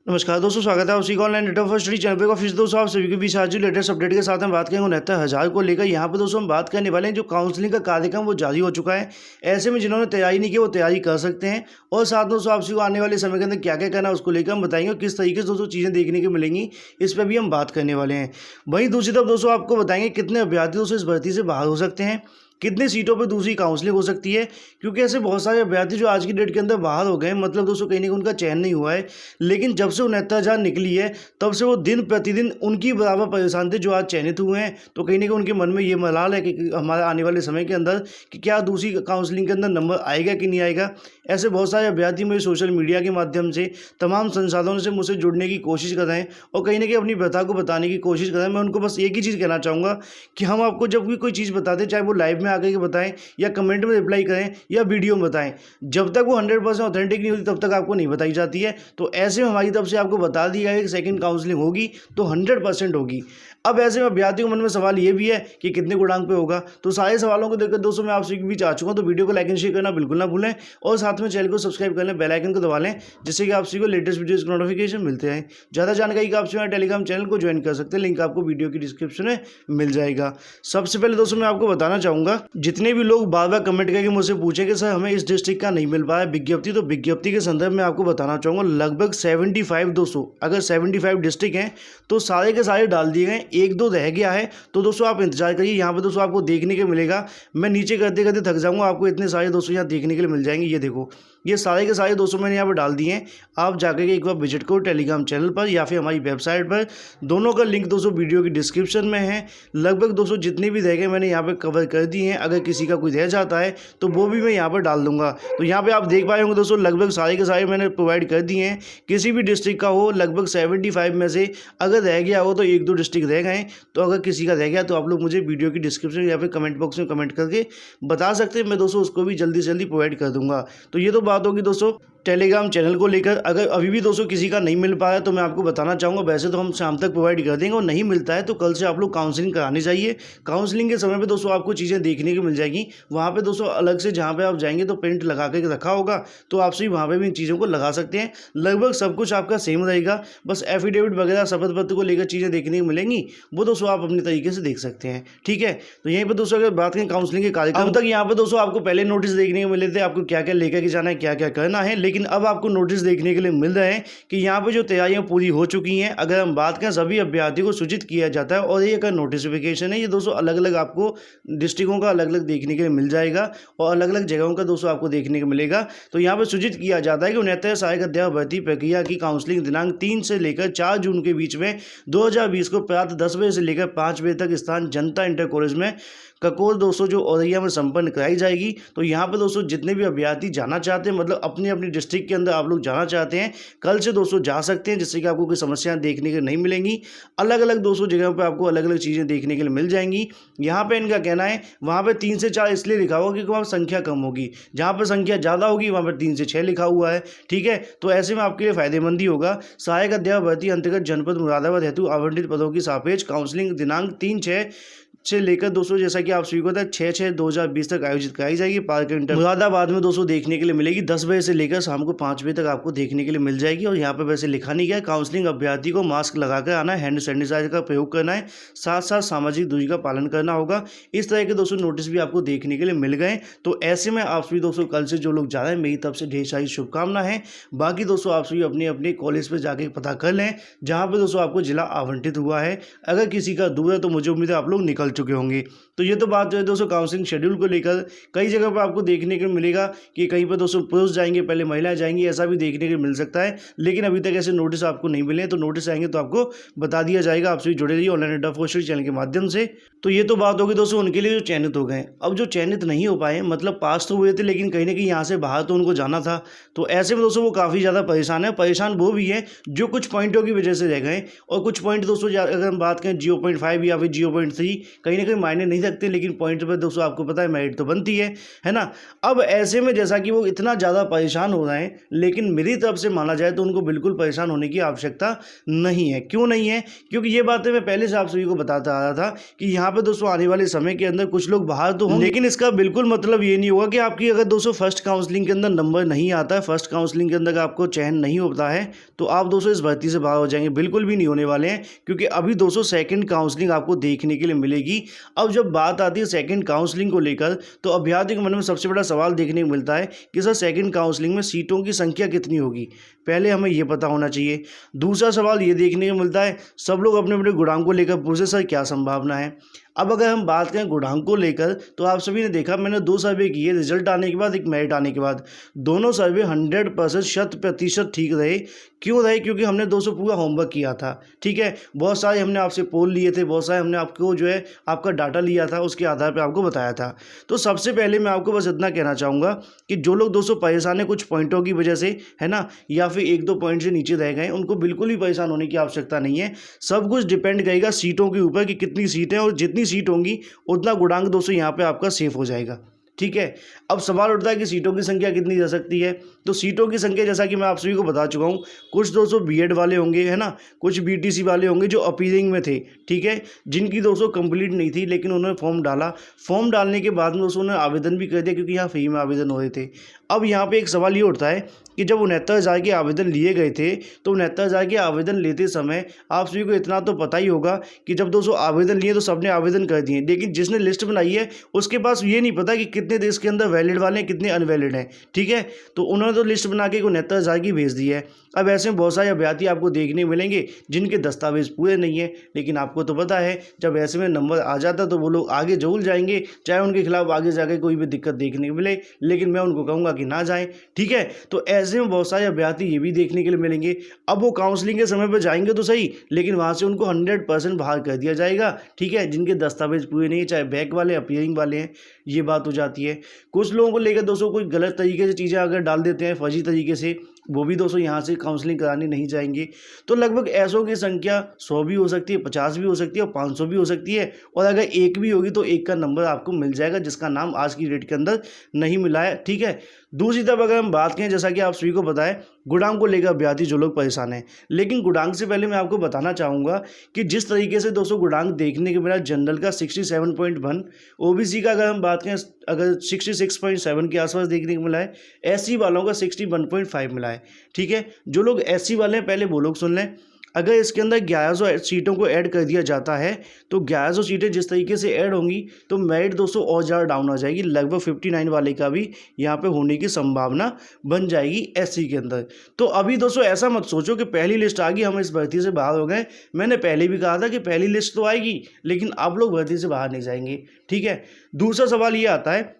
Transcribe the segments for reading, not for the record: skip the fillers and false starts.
नमस्कार दोस्तों, स्वागत है उसी online data first study channel पे का फिर दोस्तों आप सभी के बीच आज लेटेस्ट अपडेट के साथ हम बात करेंगे 69,000 को लेकर। यहाँ पे दोस्तों हम बात करने वाले हैं जो काउंसलिंग का कार्यक्रम वो जारी हो चुका है। ऐसे में जिन्होंने तैयारी नहीं की वो तैयारी कर सकते हैं और साथ दोस्तों आप सभी को आने वाले समय के अंदर क्या क्या करना है उसको लेकर हम बताएंगे और किस तरीके से दोस्तों चीज़ें देखने को मिलेंगी इस पर भी हम बात करने वाले हैं। वहीं दूसरी तरफ दोस्तों आपको बताएंगे कितने अभ्यर्थी दोस्तों इस भर्ती से बाहर हो सकते हैं, कितनी सीटों पर दूसरी काउंसलिंग हो सकती है, क्योंकि ऐसे बहुत सारे अभ्यर्थी जो आज की डेट के अंदर बाहर हो गए हैं, मतलब दोस्तों कहीं ना कहीं उनका चयन नहीं हुआ है। लेकिन जब से 69,000 निकली है तब से वो दिन प्रतिदिन उनकी बराबर परेशान थे जो आज चयनित हुए हैं। तो कहीं ना कहीं उनके मन में ये मलाल है कि हमारे आने वाले समय के अंदर कि क्या दूसरी काउंसलिंग के अंदर नंबर आएगा कि नहीं आएगा। ऐसे बहुत सारे अभ्यर्थी मुझे सोशल मीडिया के माध्यम से तमाम संसाधनों से मुझसे जुड़ने की कोशिश कर रहे हैं और कहीं ना कहीं अपनी व्यथा को बताने की कोशिश कर रहे हैं। मैं उनको बस एक ही चीज़ कहना चाहूँगा कि हम आपको जब भी कोई चीज़ बताते हैं, चाहे वो लाइव में आकर के बताएं या कमेंट में रिप्लाई करें या वीडियो में बताएं, जब तक वो 100% ऑथेंटिक नहीं होती तब तक आपको नहीं बताई जाती है। तो ऐसे में हमारी तरफ से आपको बता दिया है कि सेकंड काउंसलिंग होगी तो 100% होगी। अब ऐसे में अभ्यर्थी के मन में सवाल ये भी है कि कितने गुणांक पे होगा। तो सारे सवालों को देखकर दोस्तों मैं आप सभी के बीच आ चुका हूं। तो वीडियो को लाइक एंड शेयर करना बिल्कुल ना भूलें और साथ में चैनल को सब्सक्राइब कर लें, बेल आइकन को दबा लें, जिससे कि आप सभी को लेटेस्ट वीडियोस के नोटिफिकेशन मिलते हैं। ज़्यादा जानकारी का आप सभी टेलीग्राम चैनल को ज्वाइन कर सकते हैं, लिंक आपको वीडियो की डिस्क्रिप्शन में मिल जाएगा। सबसे पहले दोस्तों मैं आपको बताना चाहूँगा, जितने भी लोग बार बार कमेंट करके मुझसे पूछे कि सर हमें इस डिस्ट्रिक्ट का नहीं मिल पाया विज्ञप्ति, तो विज्ञप्ति के संदर्भ में आपको बताना चाहूँगा लगभग 75 दोस्तों, अगर 75 डिस्ट्रिक्ट हैं तो सारे के सारे डाल दिए गए, एक दो रह गया है। तो दोस्तों आप इंतजार करिए, यहाँ पे दोस्तों आपको देखने को मिलेगा। मैं नीचे करते करते थक जाऊँगा, आपको इतने सारे दोस्तों यहाँ देखने के लिए मिल जाएंगे। ये देखो, ये सारे के सारे दोस्तों मैंने यहाँ पर डाल दिए हैं। आप जाकर के एक बार विजिट करो टेलीग्राम चैनल पर या फिर हमारी वेबसाइट पर, दोनों का लिंक दोस्तों वीडियो की डिस्क्रिप्शन में है। लगभग दोस्तों जितने भी रह गए मैंने यहाँ पर कवर कर दिए हैं। अगर किसी का कोई रह जाता है तो वो भी मैं यहाँ पर डाल दूंगा। तो यहाँ पे आप देख पाए होंगे दोस्तों लगभग सारे के सारे मैंने प्रोवाइड कर दिए हैं। किसी भी डिस्ट्रिक्ट का हो, लगभग 75 में से अगर रह गया हो तो एक दो डिस्ट्रिक्ट रह गए। तो अगर किसी का रह गया तो आप लोग मुझे वीडियो की डिस्क्रिप्शन या फिर कमेंट बॉक्स में कमेंट करके बता सकते हैं, मैं दोस्तों उसको भी जल्दी से जल्दी प्रोवाइड कर दूंगा। तो ये तो बात होगी दोस्तों टेलीग्राम चैनल को लेकर। अगर अभी भी दोस्तों किसी का नहीं मिल पाया तो मैं आपको बताना चाहूँगा, वैसे तो हम शाम तक प्रोवाइड कर देंगे और नहीं मिलता है तो कल से आप लोग काउंसलिंग करानी चाहिए। काउंसलिंग के समय पे दोस्तों आपको चीज़ें देखने को मिल जाएगी। वहाँ पे दोस्तों अलग से जहाँ पे आप जाएंगे तो प्रिंट लगा के रखा होगा, तो आप सभी वहाँ पे भी इन चीज़ों को लगा सकते हैं। लगभग सब कुछ आपका सेम रहेगा, बस एफिडेविट वगैरह शपथ पत्र को लेकर चीज़ें देखने को मिलेंगी, वो दोस्तों आप अपने तरीके से देख सकते हैं। ठीक है, तो यहीं पर दोस्तों अगर बात करें काउंसलिंग के कार्यक्रम, अब तक यहाँ पे दोस्तों आपको पहले नोटिस देखने को मिले थे आपको क्या क्या लेकर के जाना है, क्या क्या करना है। लेकिन अब आपको नोटिस देखने के लिए मिल रहे हैं कि यहाँ पे जो तैयारियां पूरी हो चुकी हैं। अगर हम बात करें सभी अभ्यर्थियों को सूचित किया जाता है और ये एक नोटिफिकेशन है, ये दोस्तों अलग अलग आपको डिस्ट्रिक्टों का अलग अलग देखने के लिए मिल जाएगा और अलग अलग जगहों का दोस्तों आपको देखने को मिलेगा। तो यहाँ पर सूचित किया जाता है कि 69 सहायक अध्यापक भर्ती प्रक्रिया की काउंसलिंग दिनांक 3 से लेकर 4 जून के बीच में 2020 को प्रातः 10 बजे से लेकर 5 बजे तक स्थान जनता इंटर कॉलेज में ककोर दोस्तों जो औरैया में संपन्न कराई जाएगी। तो यहाँ पर दोस्तों जितने भी अभ्यर्थी जाना चाहते हैं, मतलब अपनी अपनी डिस्ट्रिक्ट के अंदर आप लोग जाना चाहते हैं, कल से दोस्तों जा सकते हैं, जिससे कि आपको कोई समस्याएं देखने को नहीं मिलेंगी। अलग अलग दोस्तों जगह पे आपको अलग अलग चीज़ें देखने के लिए मिल जाएंगी। यहाँ पे इनका कहना है वहाँ पे 3 से 4 इसलिए लिखा हुआ क्योंकि वहाँ संख्या कम होगी, जहाँ पर संख्या ज़्यादा होगी वहाँ पर 3 से 6 लिखा हुआ है। ठीक है, तो ऐसे में आपके लिए फायदेमंद ही होगा। सहायक अध्यापक भर्ती अंतर्गत जनपद मुरादाबाद हेतु आवंटित पदों की सापेक्ष काउंसलिंग दिनांक 3/6 से लेकर दोस्तों जैसा कि आप सभी को पता है 6/6/2020 तक आयोजित कराई जाएगी। पार्क इंटर मुरादाबाद में दोस्तों देखने के लिए मिलेगी। 10 बजे से लेकर शाम को 5 बजे तक आपको देखने के लिए मिल जाएगी। और यहाँ पे वैसे लिखा नहीं गया, काउंसलिंग अभ्यर्थी को मास्क लगाकर आना है, हैंड सैनिटाइजर का प्रयोग करना है, साथ साथ सामाजिक दूरी का पालन करना होगा। इस तरह के दोस्तों नोटिस भी आपको देखने के लिए मिल गए। तो ऐसे में आप सभी दोस्तों कल से जो लोग जा रहे हैं, मेरी तरफ से ढेर सारी शुभकामनाएं हैं। बाकी दोस्तों आप सभी अपने अपने कॉलेज पर जाके पता कर लें जहाँ पर दोस्तों आपको जिला आवंटित हुआ है। अगर किसी का दूर है तो मुझे उम्मीद है आप लोग निकल चुके होंगे। तो ये तो बात जो है दोस्तों काउंसलिंग शेड्यूल को लेकर। कई जगह पर आपको देखने को मिलेगा कि कहीं पर दोस्तों पुरुष जाएंगे पहले महिलाएं जाएंगी, ऐसा भी देखने को मिल सकता है। लेकिन अभी तक ऐसे नोटिस आपको नहीं मिले, तो नोटिस आएंगे तो आपको बता दिया जाएगा। आप सभी जुड़े रहिए online data first study channel के माध्यम से। तो ये तो बात होगी दोस्तों उनके लिए जो चयनित हो गए। अब जो चयनित नहीं हो पाए, मतलब पास तो हुए थे लेकिन कहीं ना कहीं यहाँ से बाहर तो उनको जाना था, तो ऐसे में दोस्तों वो काफ़ी ज़्यादा परेशान है। परेशान वो भी है जो कुछ पॉइंटों की वजह से रह गए, और कुछ पॉइंट दोस्तों अगर हम बात करें 0.5 या फिर 0.3 कहीं ना कहीं मायने नहीं रखते, लेकिन पॉइंट पर दोस्तों आपको पता है मेरिट तो बनती है ना। अब ऐसे में जैसा कि वो इतना ज़्यादा परेशान हो रहे हैं, लेकिन मेरी तरफ से माना जाए तो उनको बिल्कुल परेशान होने की आवश्यकता नहीं है। क्यों नहीं है? क्योंकि ये बातें मैं पहले से आप सभी को बताता आ रहा था कि यहाँ पे दोस्तों आने वाले समय के अंदर कुछ लोग बाहर तो होंगे, लेकिन इसका बिल्कुल मतलब ये नहीं होगा कि आपकी अगर दोस्तों फर्स्ट काउंसलिंग के अंदर नंबर नहीं आता है, फर्स्ट काउंसलिंग के अंदर आपको चयन नहीं होता है, तो आप दोस्तों इस भर्ती से बाहर हो जाएंगे। बिल्कुल भी नहीं होने वाले हैं, क्योंकि अभी दोस्तों सेकंड काउंसलिंग आपको देखने के लिए मिलेगी। अब जब बात आती है सेकंड काउंसलिंग को लेकर, तो अभ्यर्थी के मन में सबसे बड़ा सवाल देखने को मिलता है कि सर सेकंड काउंसलिंग में सीटों की संख्या कितनी होगी, पहले हमें ये पता होना चाहिए। दूसरा सवाल ये देखने को मिलता है, सब लोग अपने अपने गुणांक को लेकर पूछे सर क्या संभावना है। अब अगर हम बात करें गुणांक को लेकर, तो आप सभी ने देखा मैंने 2 सर्वे किए, रिजल्ट आने के बाद एक मेरिट आने के बाद। दोनों सर्वे 100% 100% ठीक रहे। क्यों रहे? क्योंकि हमने दोस्तों पूरा होमवर्क किया था, ठीक है। बहुत सारे हमने आपसे पोल लिए थे, बहुत सारे हमने आपको जो है आपका डाटा लिया था, उसके आधार पर आपको बताया था। तो सबसे पहले मैं आपको बस इतना कहना चाहूँगा कि जो लोग दोस्तों परेशान है कुछ पॉइंटों की वजह से, है ना, या फिर 1-2 पॉइंट से नीचे रह गए, उनको बिल्कुल भी परेशान होने की आवश्यकता नहीं है। सब कुछ डिपेंड करेगा सीटों के ऊपर कि कितनी सीटें, और जितनी सीट होंगी उतना गुणांक दोस्तों यहाँ पे आपका सेफ हो जाएगा, ठीक है। अब सवाल उठता है कि सीटों की संख्या कितनी जा सकती है। तो सीटों की संख्या जैसा कि मैं आप सभी को बता चुका हूँ, कुछ दोस्तों बीएड वाले होंगे, है ना, कुछ बीटीसी वाले होंगे जो अपीयरिंग में थे, ठीक है, जिनकी दोस्तों कंप्लीट नहीं थी, लेकिन उन्होंने फॉर्म डाला। फॉर्म डालने के बाद में दोस्तों उन्होंने आवेदन भी कर दिया, क्योंकि यहाँ फ्री में आवेदन हो रहे थे। अब यहाँ पे एक सवाल ये उठता है कि जब 69,000 के आवेदन लिए गए थे, तो 69,000 के आवेदन लेते समय आप सभी को इतना तो पता ही होगा कि जब दोस्तों आवेदन लिए तो सबने आवेदन कर दिए, लेकिन जिसने लिस्ट बनाई है उसके पास ये नहीं पता कि कितने देश के अंदर वैलिड वाले हैं, कितने अनवैलिड हैं, ठीक है। तो उन्होंने तो लिस्ट बना के 69,000 की भेज दी है। अब ऐसे में बहुत सारे अभ्यर्थी आपको देखने मिलेंगे जिनके दस्तावेज पूरे नहीं है, लेकिन आपको तो पता है जब ऐसे में नंबर आ जाता तो वो लोग आगे जरूर जाएंगे, चाहे उनके खिलाफ आगे जाकर कोई भी दिक्कत देखने को मिले, लेकिन मैं उनको कहूँगा कि ना जाएं, ठीक है। तो ऐसे में बहुत सारे अभ्यर्थी ये भी देखने के लिए मिलेंगे। अब वो काउंसलिंग के समय पर जाएंगे तो सही, लेकिन वहाँ से उनको 100% बाहर कर दिया जाएगा, ठीक है, जिनके दस्तावेज पूरे नहीं है, चाहे बैक वाले अपीयरिंग वाले हैं। ये बात हो जाती है। कुछ लोगों को लेकर दोस्तों कोई गलत तरीके से चीज़ें अगर डाल देते हैं फर्जी तरीके से, वो भी दोस्तों यहाँ से काउंसलिंग कराने नहीं जाएंगे। तो लगभग ऐसों की संख्या 100 भी हो सकती है, 50 भी हो सकती है और 500 भी हो सकती है। और अगर एक भी होगी तो एक का नंबर आपको मिल जाएगा, जिसका नाम आज की डेट के अंदर नहीं मिला है, ठीक है। दूसरी तरफ अगर हम बात करें, जैसा कि आप सभी को बताएं, गुणांक को लेकर अभ्यर्थी जो लोग परेशान हैं, लेकिन गुणांक से पहले मैं आपको बताना चाहूँगा कि जिस तरीके से दोस्तों गुणांक देखने के मिला, जनरल का 67.1, ओबीसी का अगर हम बात करें अगर 66.7 के आसपास देखने को मिला है, एससी वालों का 61.5 मिला है, ठीक है। जो लोग एससी वाले हैं पहले वो लोग सुन लें, अगर इसके अंदर 1100 सीटों को ऐड कर दिया जाता है, तो 1100 सीटें जिस तरीके से ऐड होंगी तो मेरिट दोस्तों और ज़्यादा डाउन हो जाएगी। लगभग 59 वाले का भी यहाँ पे होने की संभावना बन जाएगी एससी के अंदर। तो अभी दोस्तों ऐसा मत सोचो कि पहली लिस्ट आ गई हम इस भर्ती से बाहर हो गए। मैंने पहले भी कहा था कि पहली लिस्ट तो आएगी, लेकिन आप लोग भर्ती से बाहर नहीं जाएंगे, ठीक है। दूसरा सवाल ये आता है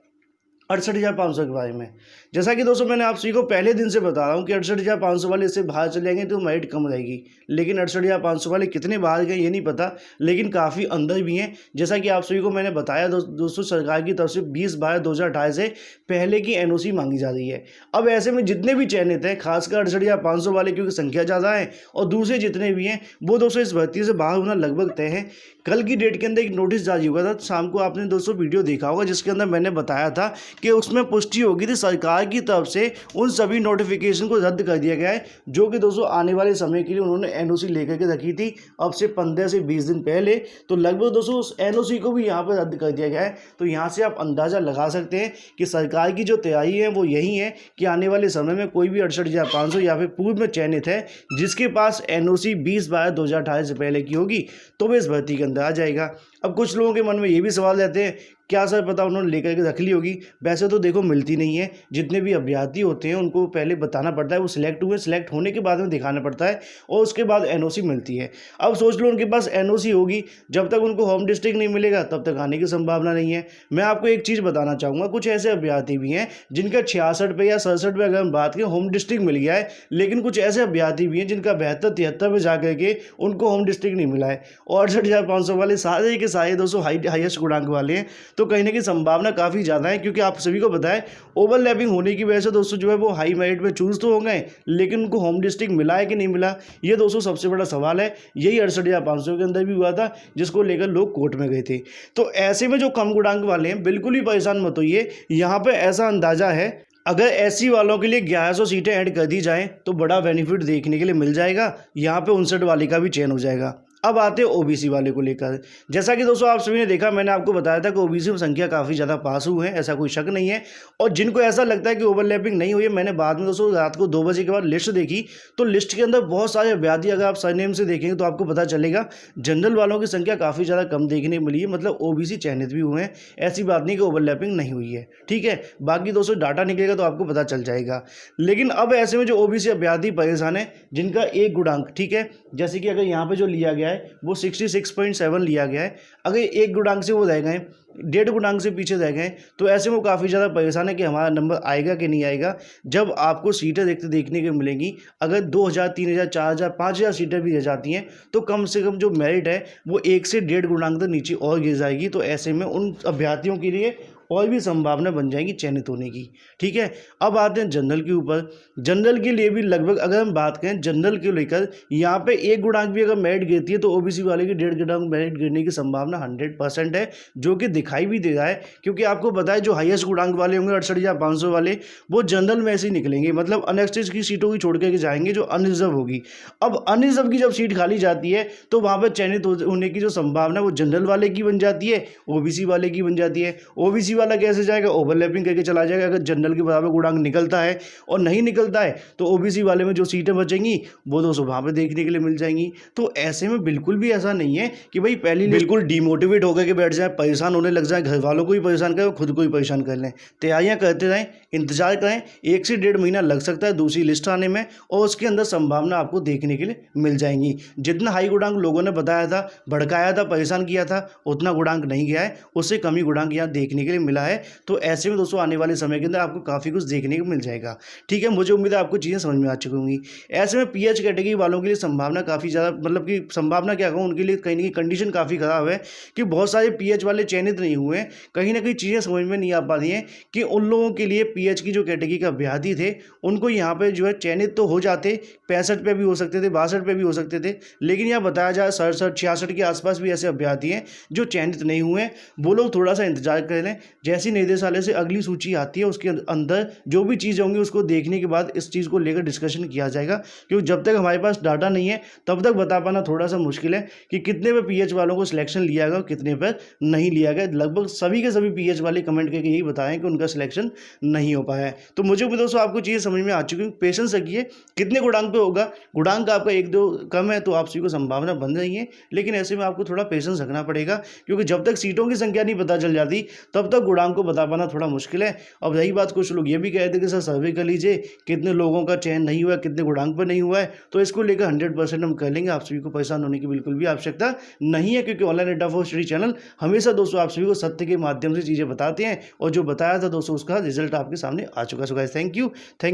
68,500 के बारे में। जैसा कि दोस्तों मैंने आप सभी को पहले दिन से बता रहा हूँ कि 68,500 वाले इससे बाहर चले जाएंगे तो मेरिट कम रहेगी, लेकिन 68,500 वाले कितने बाहर गए ये नहीं पता, लेकिन काफ़ी अंदर भी हैं। जैसा कि आप सभी को मैंने बताया दोस्तों सरकार की तरफ से 20/12/2028 से पहले की एनओसी मांगी जा रही है। अब ऐसे में जितने भी चयनित हैं, खासकर 68,500 वाले, क्योंकि संख्या ज़्यादा है, और दूसरे जितने भी हैं वो दोस्तों इस भर्ती से बाहर होना लगभग तय है। कल की डेट के अंदर एक नोटिस जारी हुआ था, शाम को आपने दोस्तों वीडियो देखा होगा, जिसके अंदर मैंने बताया था कि उसमें पुष्टि होगी थी सरकार की तरफ से उन सभी नोटिफिकेशन को रद्द कर दिया गया है, जो कि दोस्तों आने वाले समय के लिए उन्होंने एनओसी लेकर के रखी थी अब से 15 से 20 दिन पहले। तो लगभग दोस्तों उस एनओसी को भी यहाँ पर रद्द कर दिया गया है। तो यहाँ से आप अंदाज़ा लगा सकते हैं कि सरकार की जो तैयारी है वो यही है कि आने वाले समय में कोई भी 68,500 या फिर पूर्व में चयनित है जिसके पास एनओसी 20/12/2028 से पहले की होगी तो वो इस भर्ती के अंदर आ जाएगा। अब कुछ लोगों के मन में ये भी सवाल रहते हैं, क्या सर पता उन्होंने लेकर के रख ली होगी। वैसे तो देखो मिलती नहीं है, जितने भी अभ्यर्थी होते हैं उनको पहले बताना पड़ता है, वो सिलेक्ट हुए, सिलेक्ट होने के बाद में दिखाना पड़ता है और उसके बाद एनओसी मिलती है। अब सोच लो उनके पास एनओसी होगी, जब तक उनको होम डिस्ट्रिक्ट नहीं मिलेगा तब तक आने की संभावना नहीं है। मैं आपको एक चीज़ बताना चाहूँगा, कुछ ऐसे अभ्यर्थी भी हैं जिनका 66 पे या 67 पे अगर हम बात करें होम डिस्ट्रिक्ट मिल गया है, लेकिन कुछ ऐसे अभ्यर्थी भी हैं जिनका 72-73 पे जा करके उनको होम डिस्ट्रिक्ट नहीं मिला है। और 68,500 वाले सारे के सारे दोस्तों हाईएस्ट गुणांक वाले हैं। तो कहीं ना कहीं संभावना काफ़ी ज़्यादा है, क्योंकि आप सभी को पता है ओवरलैपिंग होने की वजह से दोस्तों जो है वो हाई मेरिट में चूज तो हो गए, लेकिन उनको होम डिस्ट्रिक्ट मिला है कि नहीं मिला, ये दोस्तों सबसे बड़ा सवाल है। यही 68,500 के अंदर भी हुआ था, जिसको लेकर लोग कोर्ट में गए थे। तो ऐसे में जो कम गुणांक वाले हैं बिल्कुल भी परेशान मत होइए। यहाँ पे ऐसा अंदाजा है, अगर एससी वालों के लिए 1100 सीटें ऐड कर दी जाएं तो बड़ा बेनिफिट देखने के लिए मिल जाएगा। यहाँ पे 59 वाले का भी चयन हो जाएगा। अब आते हैं ओबीसी वाले को लेकर। जैसा कि दोस्तों आप सभी ने देखा, मैंने आपको बताया था कि ओबीसी में संख्या काफ़ी ज़्यादा पास हुए हैं, ऐसा कोई शक नहीं है। और जिनको ऐसा लगता है कि ओवरलैपिंग नहीं हुई है, मैंने बाद में दोस्तों रात को 2 बजे के बाद लिस्ट देखी, तो लिस्ट के अंदर बहुत सारे अभ्यर्थी, अगर आप सरनेम से देखेंगे तो आपको पता चलेगा जनरल वालों की संख्या काफ़ी ज़्यादा कम देखने को मिली है, मतलब ओबीसी चयनित भी हुए हैं। ऐसी बात नहीं कि ओवरलैपिंग नहीं हुई है, ठीक है। बाकी दोस्तों डाटा निकलेगा तो आपको पता चल जाएगा। लेकिन अब ऐसे में जो ओबीसी अभ्यर्थी परेशान है जिनका एक गुणांक, ठीक है, जैसे कि अगर यहाँ पे जो लिया गया है वो 66.7 लिया गया है, अगर एक गुणांक से वो रह गए, 1.5 गुणांक से पीछे रह गए, तो ऐसे में वो काफ़ी ज़्यादा परेशान है कि हमारा नंबर आएगा कि नहीं आएगा। जब आपको सीटें देखने को मिलेंगी, अगर 2000, 3000, 4000, 5000 सीटें भी रह जाती हैं, तो कम से कम जो मेरिट है वो 1 से 1.5 गुणांक तक नीचे और गिर जाएगी। तो ऐसे में उन अभ्यर्थियों के लिए और भी संभावना बन जाएगी चयनित होने की, ठीक है। अब आते हैं जनरल के ऊपर। जनरल के लिए भी लगभग अगर हम बात करें जनरल के लेकर, यहाँ पे एक गुणांक भी अगर मेरिट गिरती है तो ओबीसी वाले की 1.5 गुणांक मेरिट गिरने की संभावना 100% है, जो कि दिखाई भी दे रहा है। क्योंकि आपको पता है जो हाईएस्ट गुणांक वाले होंगे 68,500 वाले, वो जनरल में ऐसे ही निकलेंगे, मतलब अनएक्सटेड की सीटों की छोड़ के जाएंगे जो अनरिजर्व होगी। अब अनरिजर्व की जब सीट खाली जाती है तो वहाँ पर चयनित होने की जो संभावना वो जनरल वाले की बन जाती है, ओबीसी वाले की बन जाती है। ओबीसी वाला कैसे जाएगा, ओवरलैपिंग करके चला जाएगा। अगर जनरल के बराबर गुणांक निकलता है और नहीं निकलता है तो ओबीसी वाले में जो सीटें बचेंगी वो दोस्तों वहाँ पे देखने के लिए मिल जाएंगी। तो ऐसे में बिल्कुल भी ऐसा नहीं है कि भाई पहली बिल्कुल डिमोटिवेट होकर के बैठ जाए, परेशान होने लग जाए, घर वालों को भी परेशान करें, खुद को भी परेशान कर लें। तैयारियां करते रहें, इंतजार करें, 1 से 1.5 महीना लग सकता है दूसरी लिस्ट आने में, और उसके अंदर संभावना आपको देखने के लिए मिल जाएंगी। जितना हाई गुणांक लोगों ने बताया था, भड़काया था, परेशान किया था, उतना गुणांक नहीं गया है, उससे कम ही गुणांक यहाँ देखने के लिए मिला है। तो ऐसे में दोस्तों आने वाले समय के अंदर आपको काफ़ी कुछ देखने को मिल जाएगा, ठीक है। मुझे उम्मीद है आपको चीज़ें समझ में आ चुकी होंगी। ऐसे में पीएच कैटेगरी वालों के लिए संभावना काफ़ी ज़्यादा, मतलब कि संभावना क्या कहूँ, उनके लिए कहीं ना कहीं कंडीशन काफ़ी ख़राब है कि बहुत सारे पीएच वाले चयनित नहीं हुए हैं। कहीं ना कहीं चीज़ें समझ में नहीं आ पा रही हैं कि उन लोगों के लिए पीएच की जो कैटेगरी का अभ्यर्थी थे उनको यहाँ पर जो है चयनित तो हो जाते, 65 पे भी हो सकते थे, 62 पे भी हो सकते थे, लेकिन यहाँ बताया जाए 67, 66 के आसपास भी ऐसे अभ्यर्थी हैं जो चयनित नहीं हुए हैं। वो लोग थोड़ा सा इंतजार कर लें, जैसी निदेशालय से अगली सूची आती है उसके अंदर जो भी चीज़ होंगी उसको देखने के बाद इस चीज़ को लेकर डिस्कशन किया जाएगा। क्योंकि जब तक हमारे पास डाटा नहीं है तब तक बता पाना थोड़ा सा मुश्किल है कि कितने पे पीएच वालों को सिलेक्शन लिया गया और कितने पर नहीं लिया गया। लगभग सभी के सभी पीएच वाले कमेंट करके यही बताएं कि उनका सिलेक्शन नहीं हो पाया है। तो मुझे भी दोस्तों आपको चीज़ें समझ में आ चुकी है, पेशेंस रखिए। कितने गुणांक पे होगा, गुणांक आपका 1-2 कम है तो आप सभी को संभावना बन रही है, लेकिन ऐसे में आपको थोड़ा पेशेंस रखना पड़ेगा, क्योंकि जब तक सीटों की संख्या नहीं पता चल जाती तब तक गुणांक को बता पाना थोड़ा मुश्किल है। अब रही बात, कुछ लोग ये भी कहते हैं कि सर सर्वे कर लीजिए कितने लोगों का चयन नहीं हुआ है, कितने गुणांक पर नहीं हुआ है, तो इसको लेकर 100% हम कर लेंगे। आप सभी को परेशान होने की बिल्कुल भी आवश्यकता नहीं है, क्योंकि online data for study channel हमेशा दोस्तों आप सभी को सत्य के माध्यम से चीज़ें बताते हैं, और जो बताया था दोस्तों उसका रिजल्ट आपके सामने आ चुका है। So guys, thank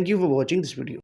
you for watching this video.